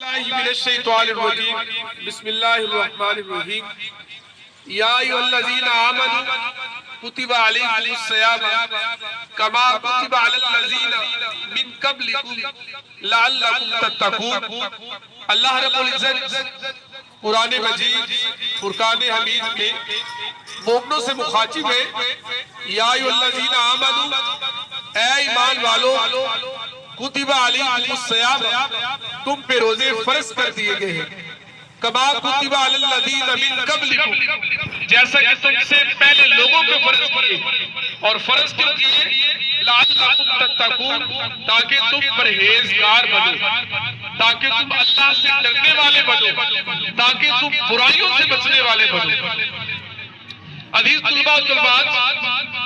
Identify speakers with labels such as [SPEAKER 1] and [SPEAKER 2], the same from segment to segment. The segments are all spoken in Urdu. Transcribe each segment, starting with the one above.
[SPEAKER 1] من الشیطان الرجیم بسم اللہ الرحمن الرحیم یا ایھا الذین آمنوا کتب علیکم الصیام کما کتب علی الذین من قبلکم لعلکم تتقون۔ اللہ رب العزت قرآن مجید فرقان حمید میں مومنوں سے مخاطب ہے، یا ایھا الذین آمنوا، اے ایمان والو، کتب علیکم الصیام، تم پہ روزے فرض کر دیے گئے ہیں، کما کتب علی الذین من قبلکم، جیسا کہ تم سے پہلے لوگوں پہ فرض کیے، اور فرض کیوں کیے؟ لعلکم تتقون، تاکہ تم پرہیزگار بنو، تاکہ تم اللہ سے ڈرنے والے بنو، تاکہ تم برائیوں سے بچنے والے بنو۔ عزیز طلباء و طالبات،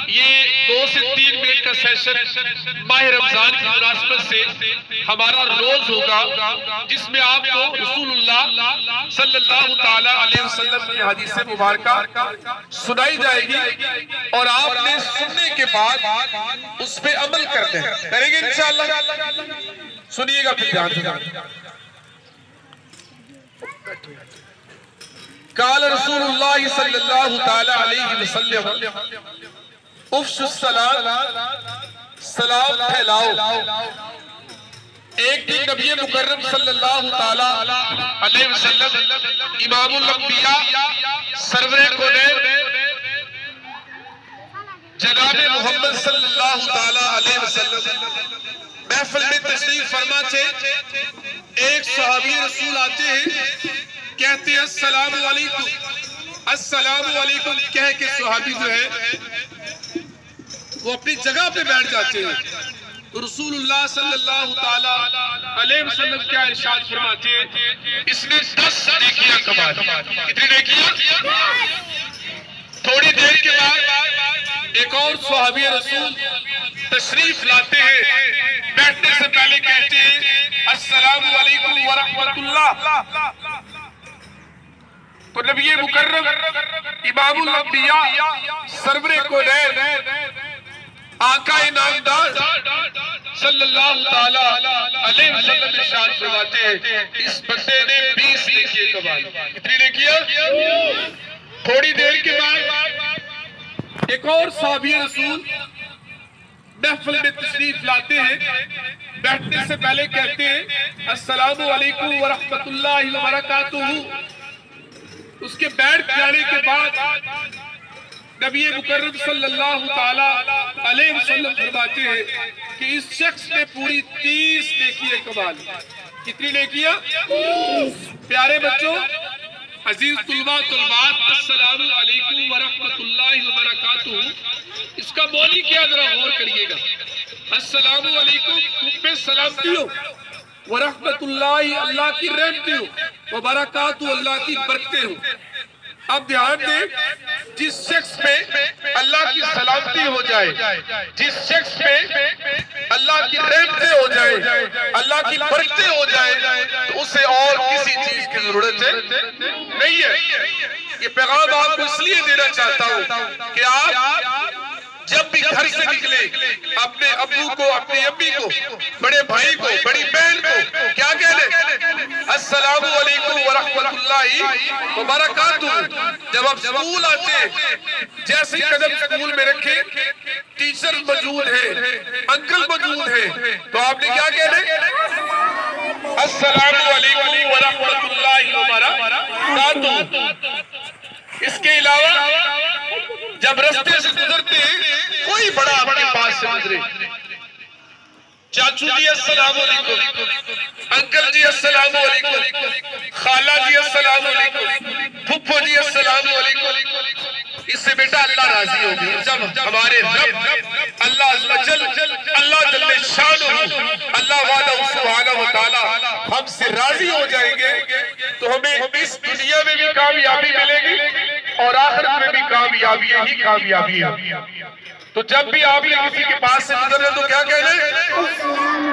[SPEAKER 1] یہ 2 سے 3 منٹ کا سیشن ماہ رمضان کی مناسبت سے ہمارا روز ہوگا، جس میں آپ کو رسول اللہ صلی اللہ تعالی علیہ وسلم کی حدیث مبارکہ سنائی جائے گی، اور آپ نے سننے کے بعد اس پہ عمل کریں گے انشاءاللہ۔ سنیے گا پھر دھیان سے۔ قال رسول اللہ صلی اللہ تعالی علیہ وسلم افشوا السلام، سلام پھیلاؤ۔ ایک دن نبی مکرم صلی اللہ تعالی علیہ وسلم امام الانبیاء سرور کونین جناب محمد صلی اللہ تعالی علیہ وسلم محفل میں تشریف فرما تھے۔ ایک صحابی رسول آتے ہیں، کہتے ہیں السلام علیکم، السلام علیکم کہہ کے صحابی جو ہے وہ اپنی جگہ پہ بیٹھ جاتے ہیں، تو رسول اللہ صلی اللہ تعالی علیہ وسلم کیا ارشاد فرماتے ہیں؟ اس نے 10 نیکیاں کمائی۔ کتنی نیکیاں؟ تھوڑی دیر کے بعد ایک اور صحابی رسول تشریف لاتے ہیں، بیٹھنے سے پہلے کہتے ہیں السلام علیکم ورحمۃ اللہ۔ تو نبی مکرم امام الانبیاء سرور کونین آقا نامدار صلی اللہ تعالی علیہ وسلم ارشاد فرماتے ہیں اس بندے نے 20 نیکیاں کمائی۔ کتنی نیکیاں؟ تھوڑی دیر کے بعد ایک اور صحابی رسول محفل میں تشریف لاتے ہیں، بیٹھنے سے پہلے کہتے ہیں السلام علیکم ورحمۃ اللہ وبرکاتہ۔ اس کے بیٹھ جانے کے بعد نبی مکرم صلی اللہ تعالی علیہ وسلم فرماتے ہیں کہ اس شخص نے پوری 30 نیکیاں کما لی۔ کتنی نیکیاں؟ پیارے بچوں، عزیز طلباء طالبات، السلام علیکم ورحمۃ اللہ وبرکاتہ، اس کا معنی کیا ذرا غور کریے گا۔ السلام علیکم، تم پہ سلامتی ہو، ورحمۃ اللہ، اللہ کی رحمتیں ہو، وبرکاتہ، اللہ کی برکتیں ہو۔ اب دھیان دیں، جس شخص پہ اللہ کی سلامتی ہو جائے، جس شخص پہ اللہ کی رحمتیں ہو جائے، اللہ کی برکتیں ہو جائے، تو اسے اور کسی چیز کی ضرورت نہیں ہے۔ یہ پیغام آپ کو اس لیے دینا چاہتا ہوں کہ آپ جب بھی گھر سے نکلے اپنے ابو کو، اپنی امی کو، بڑے بھائی کو، بڑی بہن کو کیا کہنے؟ السلام علیکم ورحمۃ اللہ وبرکاتہ۔ جب آپ اسکول آتے، جیسے قدم اسکول میں رکھے، ٹیچر موجود ہے، انکل موجود ہے، تو آپ نے کیا کہنے؟ السلام علیکم ورحمۃ اللہ وبرکاتہ۔ اس کے علاوہ جب رستے سے گزرتے ہیں، کوئی بڑا آپ کے پاس سے گزرے، چاچو جی السلام علیکم، انکل جی السلام علیکم، خالہ جی السلام علیکم، پھپھو جی السلام علیکم، اس سے بیٹا اللہ راضی ہوگی۔ جب ہمارے رب اللہ عز و جل، اللہ جل شانہ، اللہ وعدہ سبحانہ وتعالی ہم سے راضی ہو جائیں گے، تو ہمیں اس دنیا میں بھی کامیابی ملے گی اور آخرت میں بھی کامیابی ہی کامیابی ہے۔ تو جب بھی آپ نے کسی کے پاس سے گزرنا تو کیا کہنا؟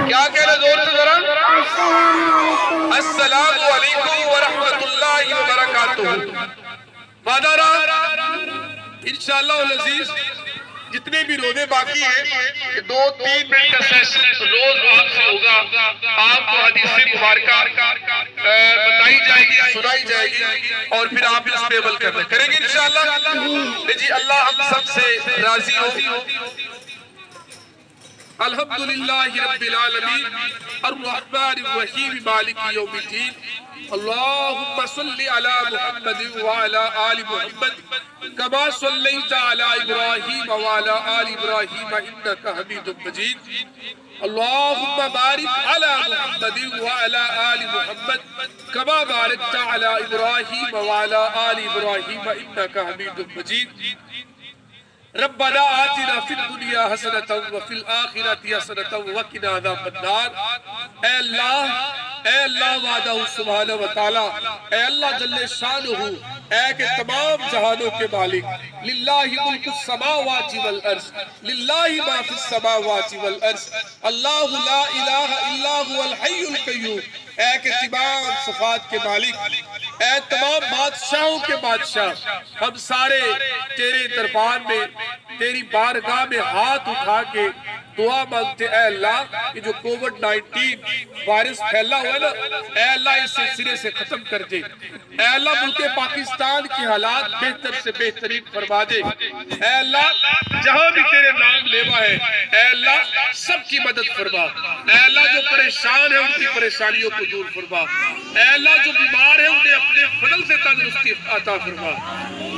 [SPEAKER 1] کیا کہنا زور سے ذرا؟ السلام علیکم ورحمۃ اللہ وبرکاتہ۔ وعدہ رہا انشاءاللہ العزیز جتنے بھی روزے باقی ہیں 2-3 منٹ کا سیشن روز آپ سے ہوگا. آپ کو حدیث مبارکہ بتائی جائے گی, سنائی جائے گی, اور پھر آپ اس پہ عمل کریں گے انشاءاللہ. جی اللہ ہم سب سے راضی ہو. الحمدللہ رب العالمین الرحمن الرحیم مالک یوم الدین. اللہم صلی علی محمد وعلی آل محمد کما صلیت علی ابراہیم وعلی آل ابراہیم انک حمید مجید. اللہم بارک علی محمد وعلی آل محمد کما بارکت علی ابراہیم وعلی آل ابراہیم انک حمید مجید. ربنا آتنا فی الدنیا حسنۃ وفی الآخرۃ حسنۃ وقنا عذاب النار. اے اللہ وحدہ سبحانہ وتعالی, اے اللہ جل شانہ, اے کہ تمام جہانوں کے مالک, للہ ملک السماوات والارض, للہ ما فی السماوات والارض, اللہ لا الہ الا هو الحی القیوم, اے کہ تمام صفات کے مالک, اے تمام بادشاہوں کے بادشاہ, ہم سارے تیرے دربار میں تیری بارگاہ میں ہاتھ اٹھا کے دعا مانگتے. اے اللہ یہ جو کووڈ-19 وائرس پھیلا ہوا ہے نا, اے اللہ اس سلسلے سے ختم کر دے. اے اللہ ملک پاکستان کی حالات بہتر سے بہترین فرما دے. اے اللہ جہاں بھی تیرے نام لیوا ہے, اے اللہ سب کی مدد فرما. اے اللہ جو پریشان ہے ان کی پریشانیوں کو دور فرما. اے اللہ جو بیمار ہے انہیں اپنے فضل سے تندرستی عطا فرما.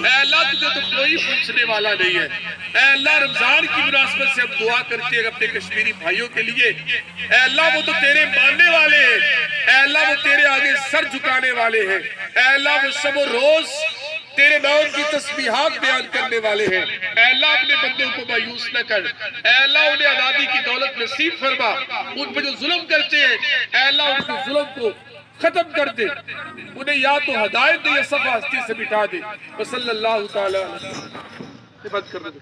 [SPEAKER 1] اے اللہ تجھے تو کوئی پوچھنے والا نہیں ہے. اے اللہ رمضان کی مناسبت سے ہم دعا کرتے ہیں اپنے کشمیری بھائیوں کے لیے. اے اللہ وہ تو تیرے ماننے والے ہیں, اے اللہ وہ تیرے آگے سر جھکانے والے ہیں. اے اللہ وہ شب و روز تیرے نام کی تسبیحات بیان کرنے والے ہیں. اے اللہ اپنے بندوں کو مایوس نہ کر. اے اللہ انہیں آزادی کی دولت نصیب فرما. ان پہ جو ظلم کرتے ہیں اے اللہ ان کے ظلم کو ختم کر دے. انہیں یا تو ہدایت دے یا صفا ہستی سے مٹا دے. وصلی اللہ تعالی. بند کر دے.